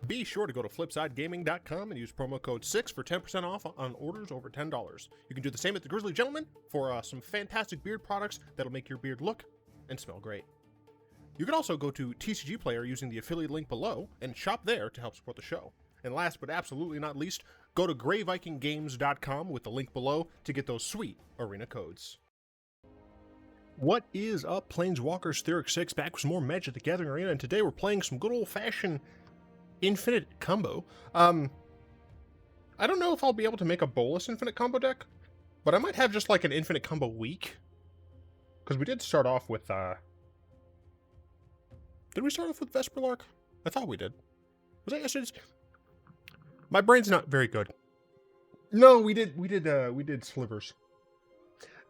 Be sure to go to flipsidegaming.com and use promo code 6 for 10% off on orders over $10. You can do the same at the Grizzly Gentleman for some fantastic beard products that'll make your beard look and smell great. You can also go to TCG Player using the affiliate link below and shop there to help support the show. And last but absolutely not least, go to greyvikinggames.com with the link below to get those sweet arena codes. What is up, Planeswalkers? Theoric 6 back with some more Magic the Gathering Arena, and today we're playing some good old-fashioned Infinite Combo. I don't know if I'll be able to make a Bolas Infinite Combo deck, but I might have just like an Infinite Combo week. Because we did start off with, did we start off with Vesperlark? I thought we did. Was that yesterday's? My brain's not very good. No, we did Slivers.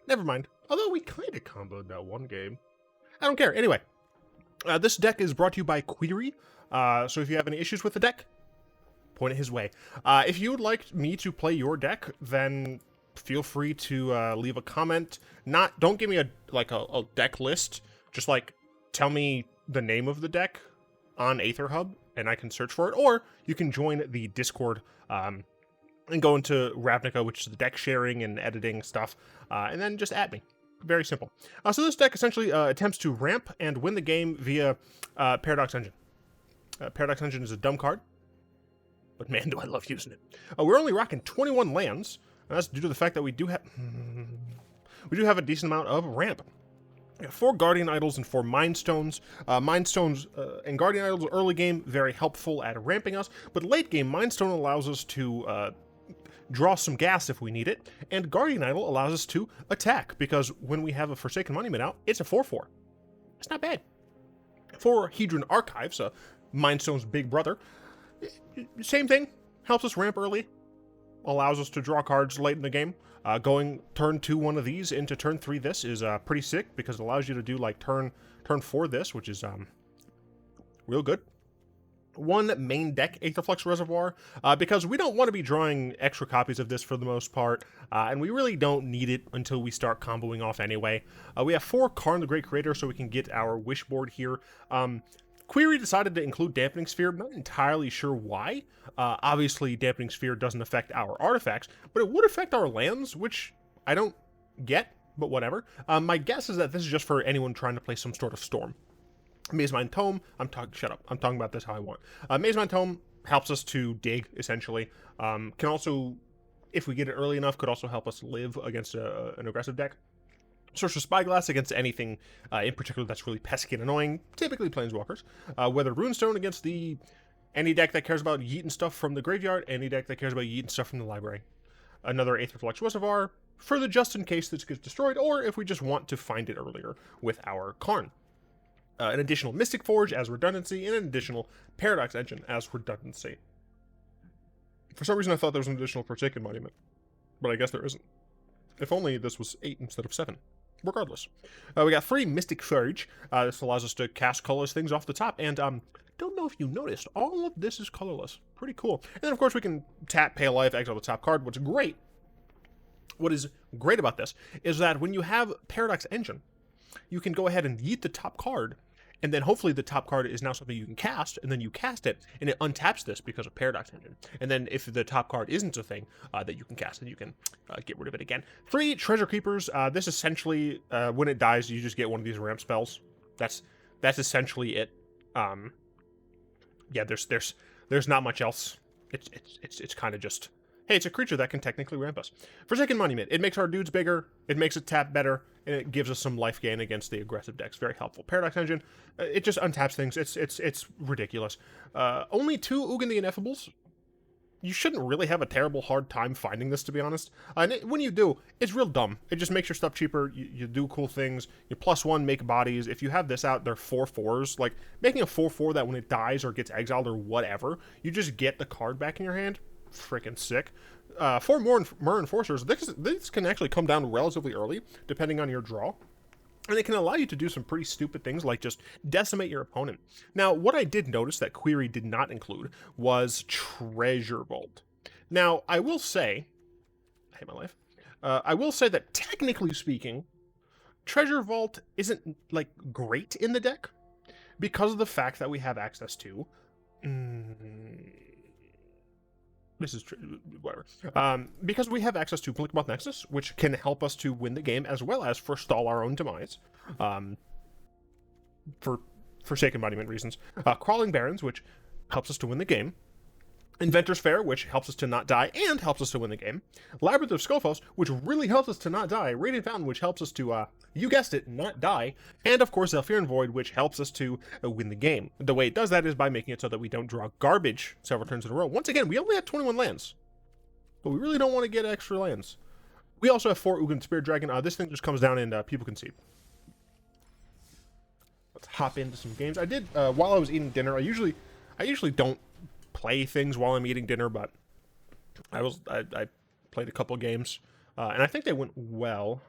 Never mind. Although we kind of comboed that one game. I don't care. Anyway, this deck is brought to you by Qwery. So if you have any issues with the deck, point it his way. If you would like me to play your deck, then feel free to leave a comment. Don't give me a deck list. Just tell me the name of the deck on AetherHub, and I can search for it. Or you can join the Discord and go into Ravnica, which is the deck sharing and editing stuff, and then just add me. Very simple. So this deck essentially attempts to ramp and win the game via Paradox Engine. Paradox Engine is a dumb card, but man, do I love using it. We're only rocking 21 lands, and that's due to the fact that we do have a decent amount of ramp. We have 4 Guardian Idols and 4 Mind Stones. Mind Stones and Guardian Idols early game, very helpful at ramping us, but late game, Mind Stone allows us to draw some gas if we need it, and Guardian Idol allows us to attack, because when we have a Forsaken Monument out, it's a 4/4. It's not bad. For Hedron Archive, so Mind Stone's big brother, same thing, helps us ramp early, allows us to draw cards late in the game. Going turn 2 one of these into turn 3 this is pretty sick, because it allows you to do turn 4 this, which is real good. One main deck, Aetherflux Reservoir, because we don't want to be drawing extra copies of this for the most part, and we really don't need it until we start comboing off anyway. We have 4 Karn the Great Creator, so we can get our wish board here. Qwery decided to include Dampening Sphere. I'm not entirely sure why. Obviously, Dampening Sphere doesn't affect our artifacts, but it would affect our lands, which I don't get, but whatever. My guess is that this is just for anyone trying to play some sort of storm. Mazemind Tome, shut up, I'm talking about this how I want. Mazemind Tome helps us to dig, essentially. Can also, if we get it early enough, could also help us live against an aggressive deck. Sorcerous Spyglass against anything in particular that's really pesky and annoying, typically Planeswalkers. Weathered Runestone against any deck that cares about yeeting stuff from the graveyard, any deck that cares about yeeting stuff from the library. Another Aetherflux Reservoir, for the just in case this gets destroyed, or if we just want to find it earlier with our Karn. An additional Mystic Forge as redundancy, and an additional Paradox Engine as redundancy. For some reason I thought there was an additional Forsaken Monument, but I guess there isn't. If only this was 8 instead of 7. Regardless. We got 3 Mystic Forge. This allows us to cast colorless things off the top, and don't know if you noticed, all of this is colorless. Pretty cool. And then of course we can tap, pay a life, exile the top card. What is great about this is that when you have Paradox Engine, you can go ahead and yeet the top card, and then hopefully the top card is now something you can cast, and then you cast it, and it untaps this because of Paradox Engine. And then if the top card isn't a thing that you can cast, then you can get rid of it again. 3 Treasure Keepers. This essentially, when it dies, you just get one of these ramp spells. That's essentially it. Yeah, there's not much else. It's kind of just, hey, it's a creature that can technically ramp us. Forsaken Monument. It makes our dudes bigger, it makes it tap better, and it gives us some life gain against the aggressive decks. Very helpful. Paradox Engine, it just untaps things. It's ridiculous. Only 2 Ugin the Ineffables. You shouldn't really have a terrible hard time finding this, to be honest. And when you do, it's real dumb. It just makes your stuff cheaper. You do cool things. You +1 make bodies. If you have this out, they're 4/4s. Like, making a 4/4 that when it dies or gets exiled or whatever, you just get the card back in your hand. Freaking sick. 4 Myr Enforcers. This can actually come down relatively early, depending on your draw. And it can allow you to do some pretty stupid things, like just decimate your opponent. Now, what I did notice that Qwery did not include was Treasure Vault. Now, I will say, I hate my life, I will say that technically speaking, Treasure Vault isn't, great in the deck, because of the fact that we have access to This is true, whatever. Because we have access to Blinkmoth Nexus, which can help us to win the game, as well as forestall our own demise. For sake embodiment reasons. Crawling Barrens, which helps us to win the game. Inventors Fair, which helps us to not die and helps us to win the game. Labyrinth of Skophos, which really helps us to not die. Radiant Fountain, which helps us to, you guessed it, not die. And of course, Zhalfirin Void, which helps us to win the game. The way it does that is by making it so that we don't draw garbage several turns in a row. Once again, we only have 21 lands, but we really don't want to get extra lands. We also have 4 Ugin Spirit Dragon. This thing just comes down and people can see. Let's hop into some games. I did, while I was eating dinner, I usually don't play things while I'm eating dinner, but I played a couple games, and I think they went well.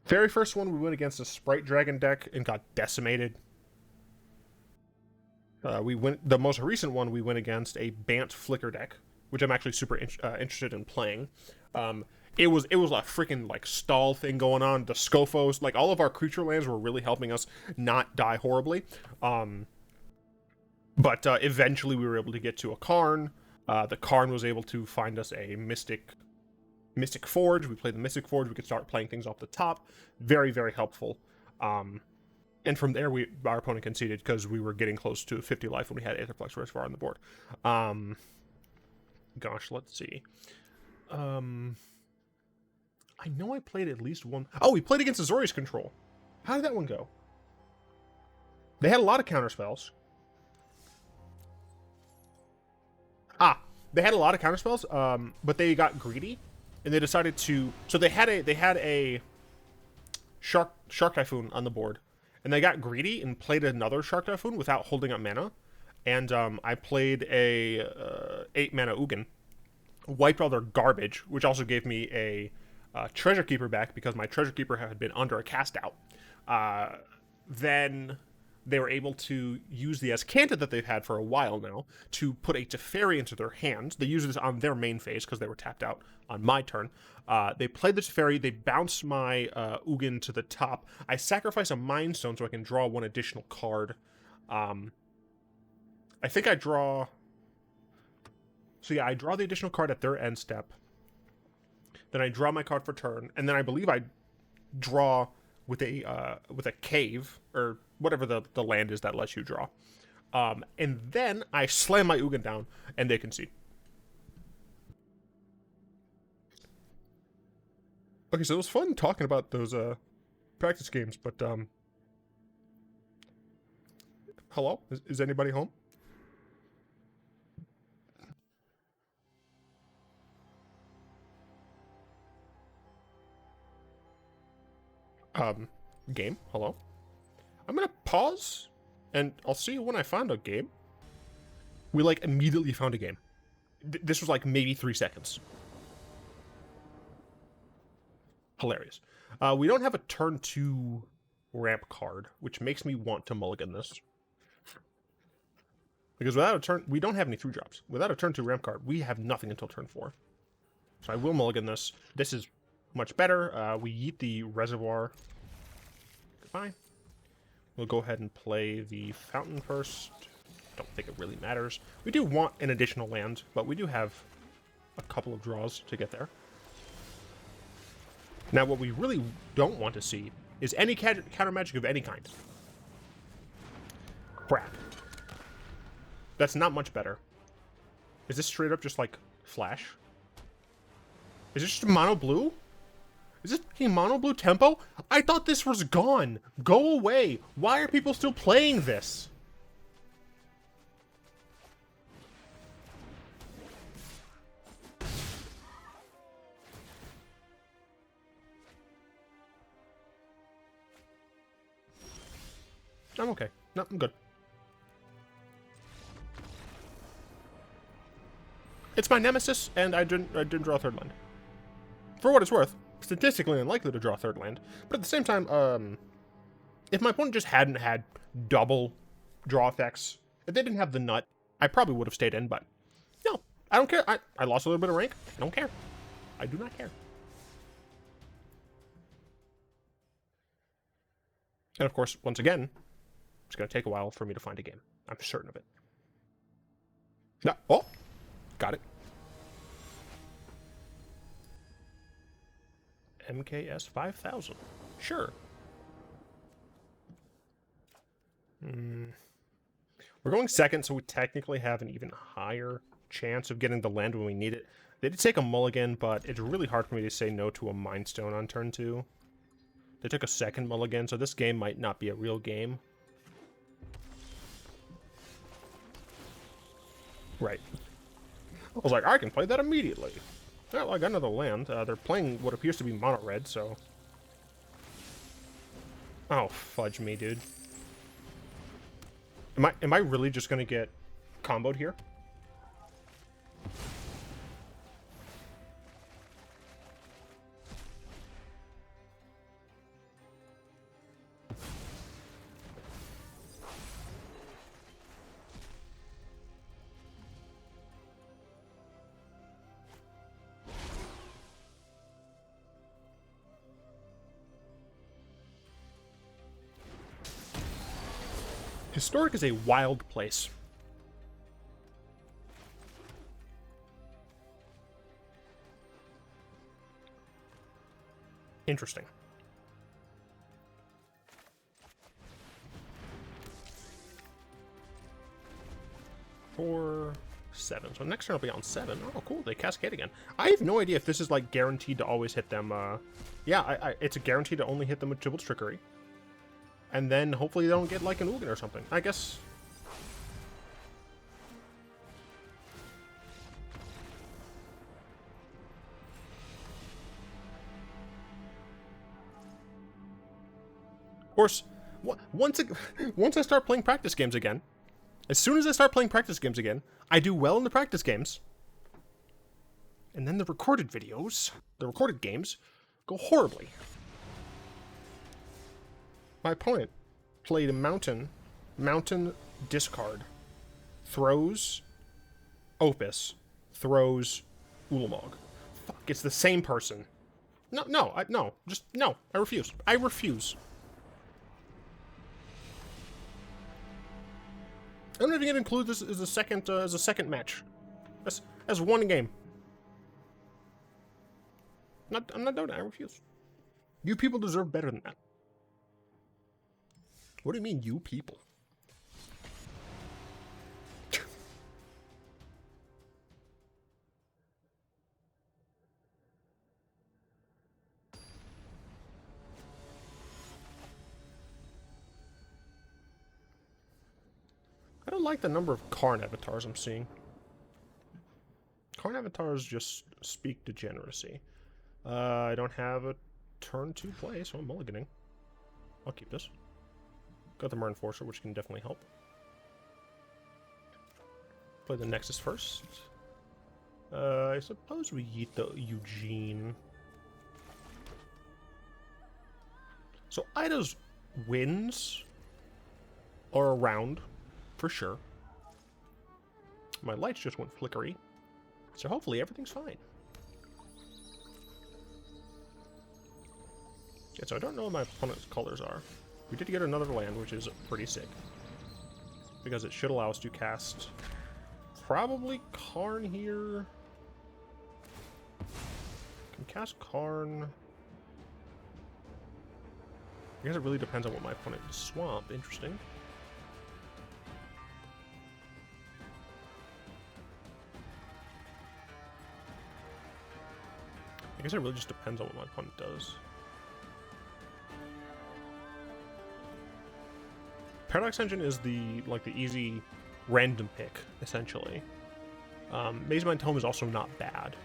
Very first one, we went against a Sprite Dragon deck and got decimated. The most recent one, we went against a Bant Flicker deck, which I'm actually super interested in playing. It was a freaking like stall thing going on. The Skophos, like all of our creature lands were really helping us not die horribly. But eventually we were able to get to a Karn. The Karn was able to find us a Mystic Forge. We played the Mystic Forge. We could start playing things off the top. Very, very helpful. And from there, our opponent conceded because we were getting close to 50 life when we had Aetherflux Reservoir on the board. Gosh, let's see. I know I played at least one. Oh, we played against Azorius Control. How did that one go? They had a lot of counterspells. They had a lot of counterspells, but they got greedy, and they decided to. So they had a Shark Typhoon on the board, and they got greedy and played another Shark Typhoon without holding up mana, and I played a 8 mana Ugin, wiped all their garbage, which also gave me a Treasure Keeper back because my Treasure Keeper had been under a cast out. Then they were able to use the Azcanta that they've had for a while now to put a Teferi into their hand. They used this on their main phase because they were tapped out on my turn. They played the Teferi. They bounced my Ugin to the top. I sacrifice a Mind Stone so I can draw one additional card. I think I draw. So yeah, I draw the additional card at their end step. Then I draw my card for turn, and then I believe I draw with a cave or whatever the land is that lets you draw. And then I slam my Ugin down, and they concede. Okay, so it was fun talking about those practice games, but hello? Is anybody home? Game, hello? I'm gonna pause, and I'll see you when I find a game. We, like, immediately found a game. This was, like, maybe 3 seconds. Hilarious. We don't have a turn 2 ramp card, which makes me want to mulligan this. Because without a turn, we don't have any 3-drops. Without a turn 2 ramp card, we have nothing until turn 4. So I will mulligan this. This is much better. We yeet the reservoir. Goodbye. We'll go ahead and play the fountain first. Don't think it really matters. We do want an additional land, but we do have a couple of draws to get there. Now, what we really don't want to see is any counter magic of any kind. Crap. That's not much better. Is this straight up just like flash? Is this just mono blue? Is this fucking mono blue tempo? I thought this was gone. Go away. Why are people still playing this? I'm okay. No, I'm good. It's my nemesis, and I didn't draw a third land. For what it's worth, statistically unlikely to draw a third land, but at the same time, if my opponent just hadn't had double draw effects, if they didn't have the nut, I probably would have stayed in, but no, I don't care. I lost a little bit of rank. I don't care. I do not care. And of course, once again, it's going to take a while for me to find a game. I'm certain of it. No. Oh, got it. MKS 5000. Sure. We're going second, so we technically have an even higher chance of getting the land when we need it. They did take a mulligan, but it's really hard for me to say no to a Mind Stone on turn 2. They took a second mulligan, so this game might not be a real game. Right. I was like, I can play that immediately. Well, I got another land. They're playing what appears to be mono red, so... Oh, fudge me, dude. Am I really just gonna get comboed here? Historic is a wild place. Interesting. Four, 7. So next turn will be on 7. Oh, cool. They cascade again. I have no idea if this is like guaranteed to always hit them. Yeah, it's a guarantee to only hit them with Tibalt's Trickery. And then hopefully they don't get like an Ugin or something. I guess. Of course, once I start playing practice games again, as soon as I start playing practice games again, I do well in the practice games. And then the recorded videos, the recorded games, go horribly. My opponent played a mountain discard, throws Opus, throws Ulamog. Fuck, it's the same person. No, I refuse. I refuse. I'm not even gonna include this as a second match, as one game. I'm not doing it. I refuse. You people deserve better than that. What do you mean, you people? I don't like the number of Karn avatars I'm seeing. Karn avatars just speak degeneracy. I don't have a turn 2 play, so I'm mulliganing. I'll keep this. Got the Myr Enforcer, which can definitely help. Play the Nexus first. I suppose we eat the Ugin. So Ida's wins are around, for sure. My lights just went flickery, so hopefully everything's fine. Yeah, so I don't know what my opponent's colors are. We did get another land, which is pretty sick. Because it should allow us to cast probably Karn here. Can cast Karn. I guess it really depends on what my opponent swamp. Interesting. I guess it really just depends on what my opponent does. Paradox Engine is the easy random pick, essentially. Mazemind Tome is also not bad.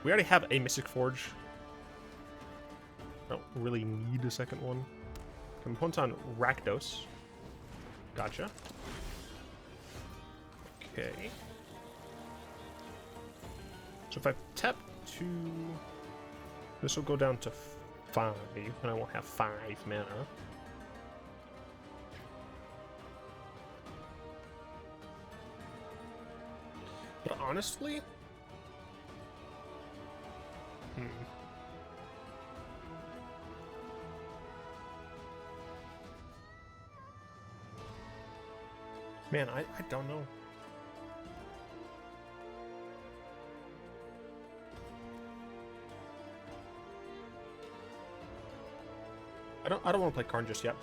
We already have a Mystic Forge. I don't really need a second one. My opponent's on Rakdos. Gotcha. Okay. So if I tap 2, this will go down to 5, and I won't have 5 mana. But honestly, man, I don't know. I don't want to play Karn just yet.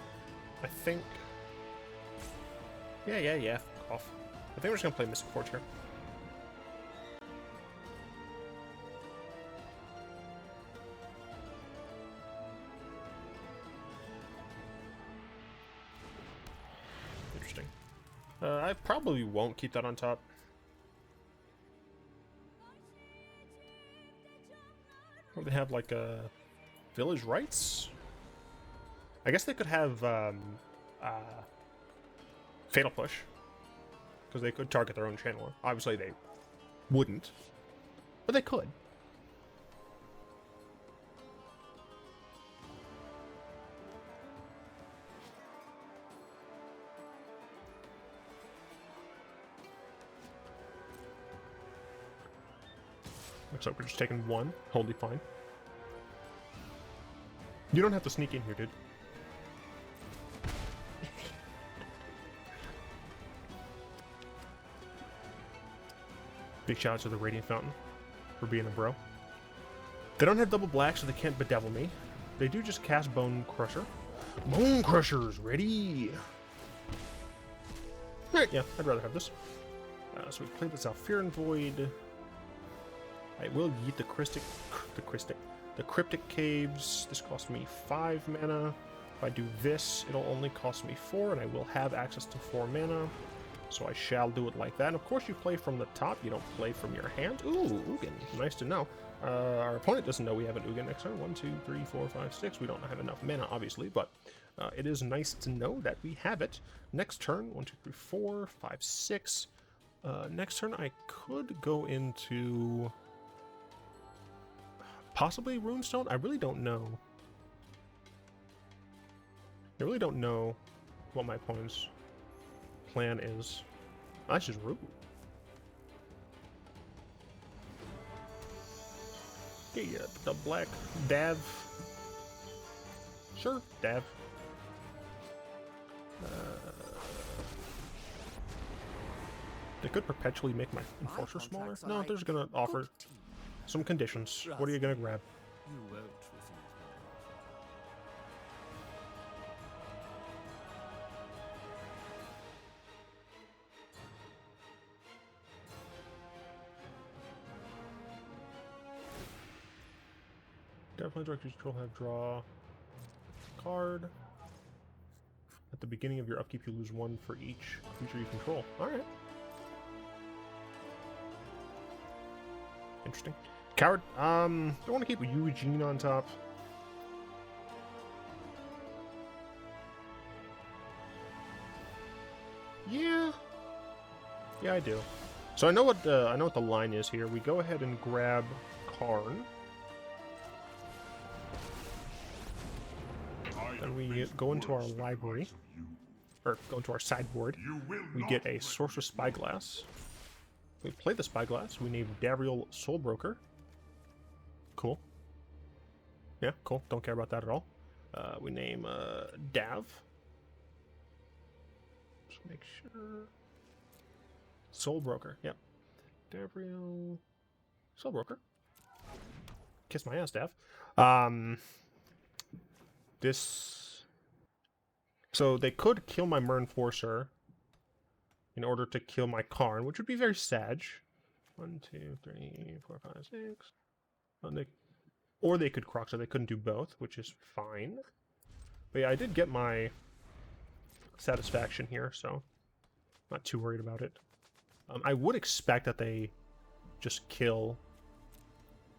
I think... Yeah. Fuck off. I think we're just going to play Mystic Forge here. Interesting. I probably won't keep that on top. Or they have like a village rights? I guess they could have Fatal Push, because they could target their own channeler. Obviously they wouldn't, but they could. Looks like we're just taking one. Totally fine. You don't have to sneak in here, dude. Big shout out to the Radiant Fountain for being a bro. They don't have double black, so they can't bedevil me. They do just cast Bone Crusher. Bone Crusher's ready! Alright, yeah, I'd rather have this. So we played the Zhalfirin Void. I will yeet the Cryptic Caves. This costs me 5 mana. If I do this, it'll only cost me 4, and I will have access to 4 mana. So I shall do it like that. And of course you play from the top, you don't play from your hand. Ooh, Ugin, nice to know. Our opponent doesn't know we have an Ugin next turn. 1, 2, 3, 4, 5, 6. We don't have enough mana, obviously, but it is nice to know that we have it. Next turn, 1, 2, 3, 4, 5, 6. Next turn I could go into possibly Runestone. I really don't know. I really don't know what my opponent's plan is. Oh, that's just rude. Yeah, the black Dav. Sure, Dav. They could perpetually make my Enforcer smaller. No, they're just gonna offer some conditions. What are you gonna grab? You won't receive Definitely direct control have draw card. At the beginning of your upkeep, you lose 1 for each creature you control. Alright. Interesting. Coward, don't want to keep Ugin on top. Yeah. Yeah, I do. So I know what the line is here. We go ahead and grab Karn. Then we go into our library, or go into our sideboard. We get a Sorcerous Spyglass. We play the Spyglass. We name Davriel Soulbroker. Cool. Yeah, cool. Don't care about that at all. We name Dav. Just make sure. Soulbroker. Yep. Davriel Soulbroker. Kiss my ass, Dav. So they could kill my Myr Enforcer in order to kill my Karn, which would be very sad. 1, 2, 3, 4, 5, 6. Or they could Croc, so they couldn't do both, which is fine. But yeah, I did get my satisfaction here, so not too worried about it. I would expect that they just kill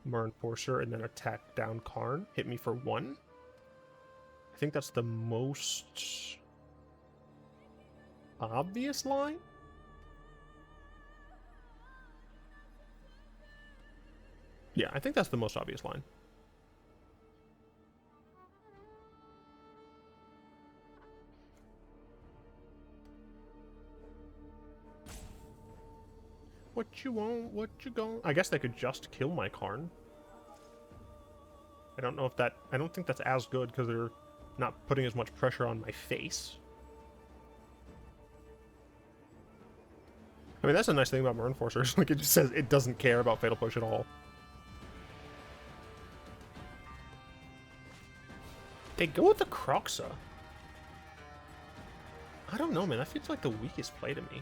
Myr Enforcer and then attack down Karn, hit me for 1. I think that's the most obvious line. Yeah, I think that's the most obvious line. What you want? What you gon'? I guess they could just kill my Karn. I don't know if that... I don't think that's as good because they're not putting as much pressure on my face. I mean, that's a nice thing about Myr Enforcers. Like, it just says it doesn't care about Fatal Push at all. They go with the Croxa. I don't know, man. That feels like the weakest play to me.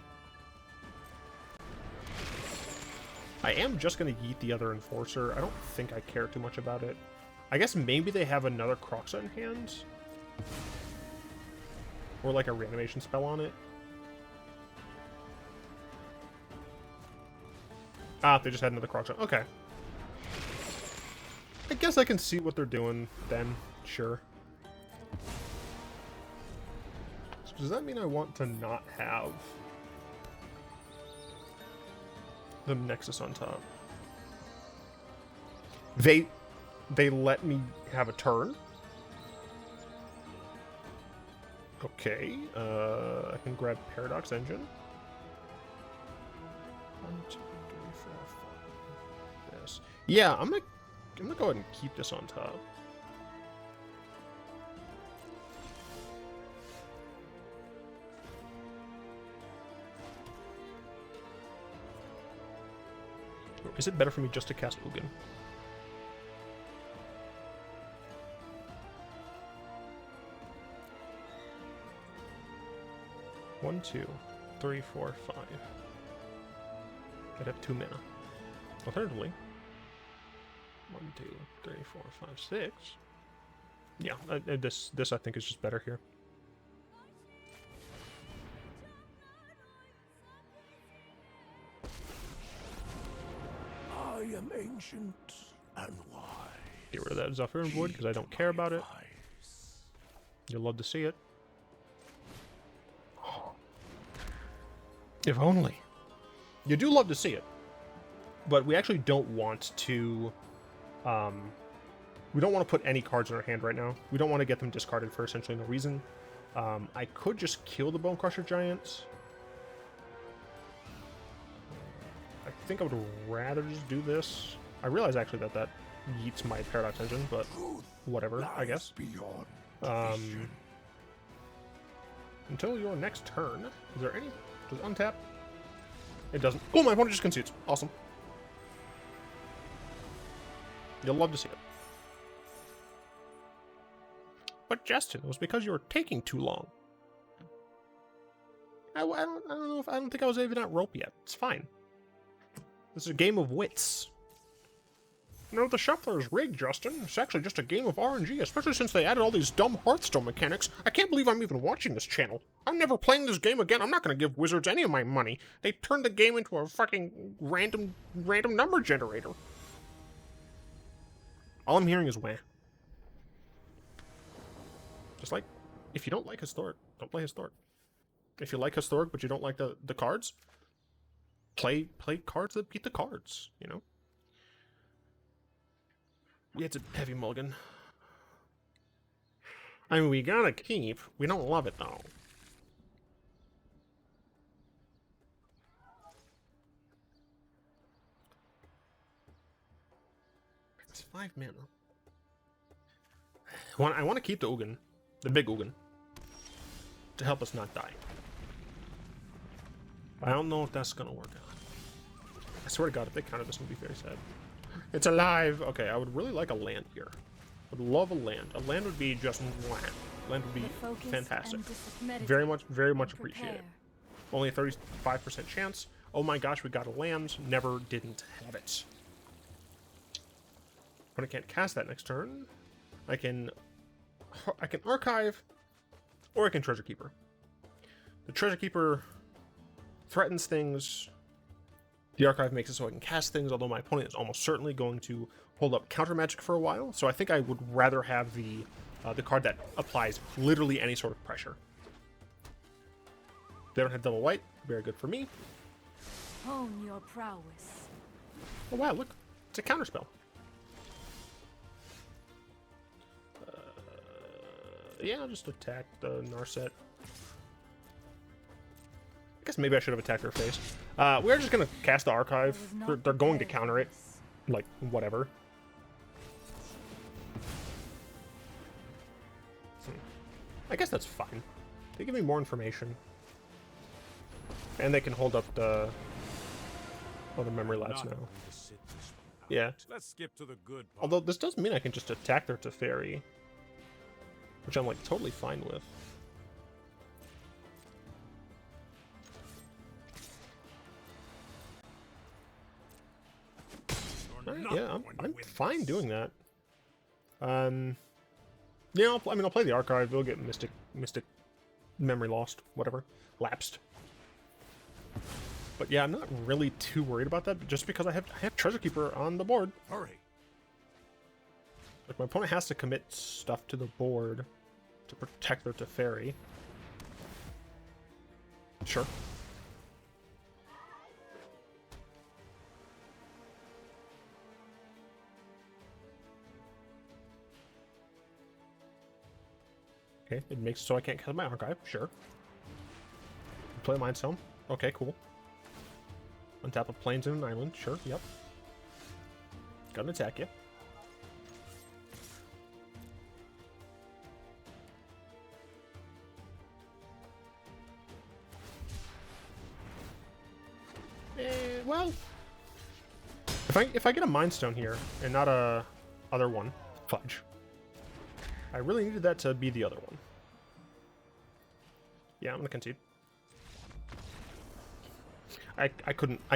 I am just going to yeet the other Enforcer. I don't think I care too much about it. I guess maybe they have another Croxa in hand. Or like a reanimation spell on it. Ah, they just had another Croxa. Okay. I guess I can see what they're doing then. Sure. So does that mean I want to not have the Nexus on top? They let me have a turn? Okay. I can grab Paradox Engine. 1, 2, 3, 4, 5. Yes. Yeah, I'm gonna go ahead and keep this on top. Is it better for me just to cast Ugin? One, 2, 3, 4, 5. I'd have 2 mana. Alternatively, 1, 2, 3, 4, 5, 6. Yeah, this I think is just better here. I am ancient and wise. Get rid of that Zhalfirin Void because I don't care about it. You'll love to see it. If only. You do love to see it. But we actually don't want to... we don't want to put any cards in our hand right now. We don't want to get them discarded for essentially no reason. I could just kill the Bone Crusher Giants. I think I would rather just do this. I realize actually that yeets my Paradox Engine, but whatever, I guess. Until your next turn. Is there any... Does it untap? It doesn't. Oh, my opponent just concedes. Awesome. You'll love to see it. But Justin, it was because you were taking too long. I don't think I was even at rope yet. It's fine. This is a game of wits. No, the shuffler is rigged, Justin. It's actually just a game of RNG, especially since they added all these dumb Hearthstone mechanics. I can't believe I'm even watching this channel. I'm never playing this game again. I'm not going to give Wizards any of my money. They turned the game into a fucking random number generator. All I'm hearing is wah. Just like, if you don't like Historic, don't play Historic. If you like Historic but you don't like the cards, play cards that beat the cards, you know? It's a heavy mulligan. I mean, we gotta keep. We don't love it, though. It's 5 mana. I want to keep the Ugin. The big Ugin. To help us not die. I don't know if that's gonna work out. I swear to God, if they counter this, I'm gonna be very sad. It's alive! Okay, I would really like a land here. I would love a land. A land would be just mwah. Land would be fantastic. Very much appreciate it. Only a 35% chance. Oh my gosh, we got a land. Never didn't have it. But I can't cast that next turn. I can archive, or I can treasure keeper. The treasure keeper threatens things. The archive makes it so I can cast things, although my opponent is almost certainly going to hold up counter magic for a while. So I think I would rather have the card that applies literally any sort of pressure. They don't have double white. Very good for me. Hone your prowess. Oh wow, look. It's a counterspell. Yeah, I'll just attack the Narset. I guess maybe I should have attacked her face. We're just gonna cast the archive. They're going to counter it. Like, whatever. I guess that's fine. They give me more information. And they can hold up the memory labs now. Yeah. Let's skip to the good part. Although this does mean I can just attack their Teferi. which I'm like totally fine with. Right, yeah, I'm fine doing that. Yeah, I'll play the archive. We'll get mystic, memory lost, whatever, lapsed. But yeah, I'm not really too worried about that, just because I have Treasure Keeper on the board. Hurry. Like, my opponent has to commit stuff to the board to protect their Teferi. Sure. Okay, it makes it so I can't cast my archive. Sure. Play a Mind Stone. Okay, cool. Untap a plains and an island. Sure, yep. Gonna attack you. Well, if I get a Mind Stone here and not a other one, fudge. I really needed that to be the other one. Yeah, I'm gonna concede. I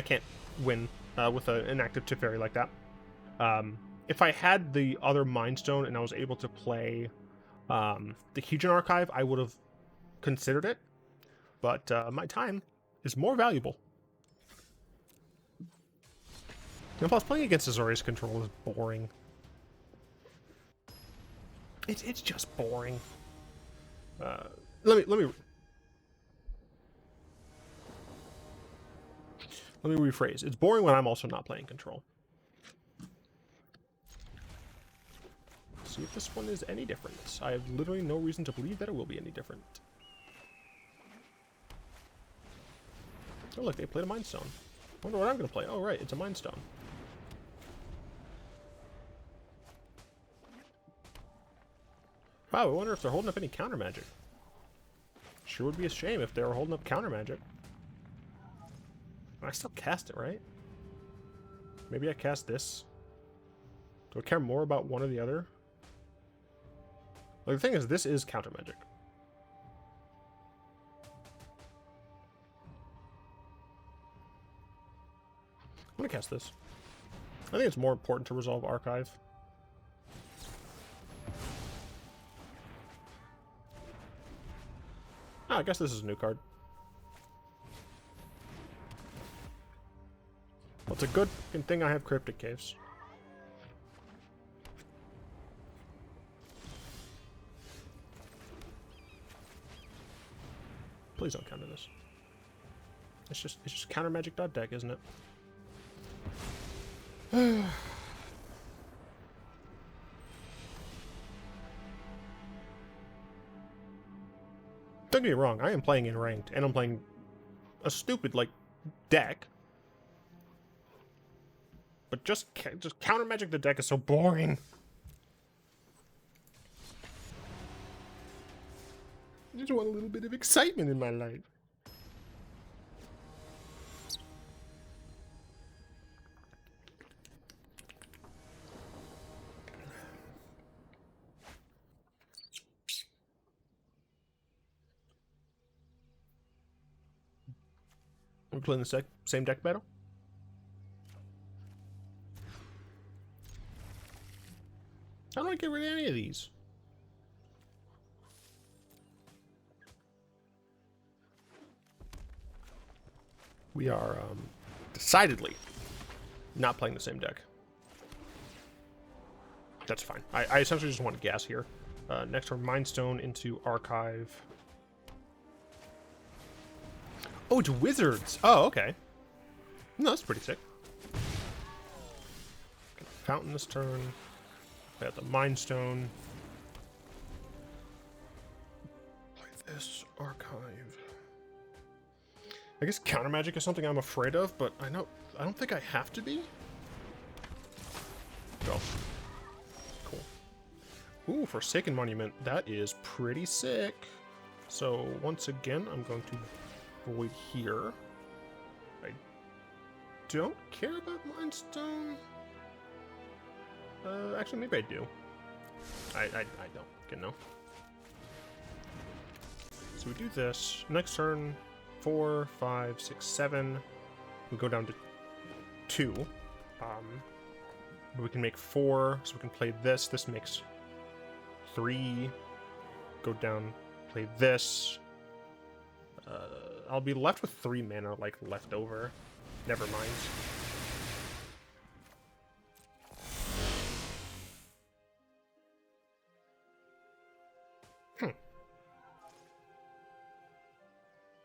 can't win with an active Teferi like that. If I had the other Mind Stone and I was able to play the Hedron Archive, I would have considered it. But my time is more valuable. And plus, playing against Azorius control is boring. It's just boring. Let me rephrase. It's boring when I'm also not playing control. See if this one is any different. I have literally no reason to believe that it will be any different. Oh look, they played a Mind Stone. I wonder what I'm gonna play. Oh right, it's a Mind Stone. Wow, I wonder if they're holding up any counter magic. Sure would be a shame if they were holding up counter magic. I still cast it, right? Maybe I cast this. Do I care more about one or the other? Like, the thing is, this is counter magic. I'm gonna cast this. I think it's more important to resolve Archive. Oh, I guess this is a new card. Well, it's a good thing I have Cryptic Caves. Please don't counter this. It's just counter magic deck, isn't it? Don't get me wrong, I am playing in ranked, and I'm playing a stupid, like, deck. But just counter magic the deck is so boring. I just want a little bit of excitement in my life. We're playing the same deck battle? How do I get rid of any of these? We are decidedly not playing the same deck. That's fine. I essentially just want gas here. Next turn, Mind Stone into Archive. Oh, it's Wizards. Oh, okay. No, that's pretty sick. Fountain this turn. I got the Mind Stone. Play this Archive. I guess counter magic is something I'm afraid of, but I don't think I have to be. Go. Cool. Ooh, Forsaken Monument. That is pretty sick. So once again, I'm going to Void here. I don't care about Mind Stone. Actually, maybe I do. I don't, you know. So we do this. Next turn, 4, 5, 6, 7. We go down to 2. We can make 4, so we can play this. This makes 3. Go down, play this. I'll be left with 3 mana, like, left over. Never mind.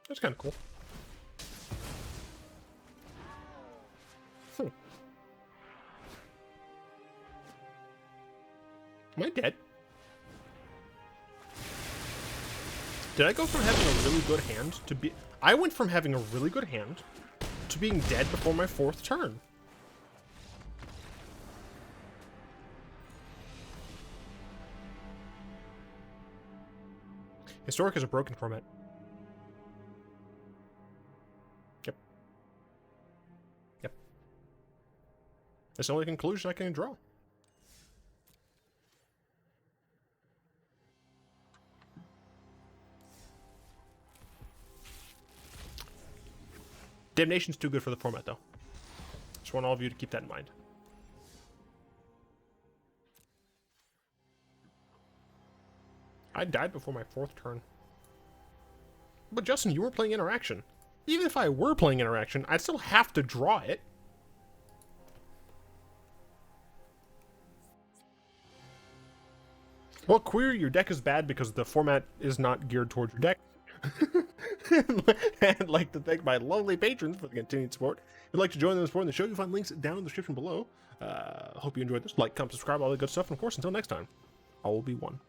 That's kind of cool. Am I dead? Did I go from having a really good hand to be... I went from having a really good hand to being dead before my 4th turn. Historic is a broken format. Yep. That's the only conclusion I can draw. Damnation's too good for the format, though. Just want all of you to keep that in mind. I died before my 4th turn. But Justin, you were playing interaction. Even if I were playing interaction, I'd still have to draw it. Well, Qwery, your deck is bad because the format is not geared towards your deck. And I'd like to thank my lovely patrons for the continued support. If you'd like to join them in supporting the show, you'll find links down in the description below. Hope you enjoyed this. Like, comment, subscribe, all that good stuff. And of course, until next time, I will be one.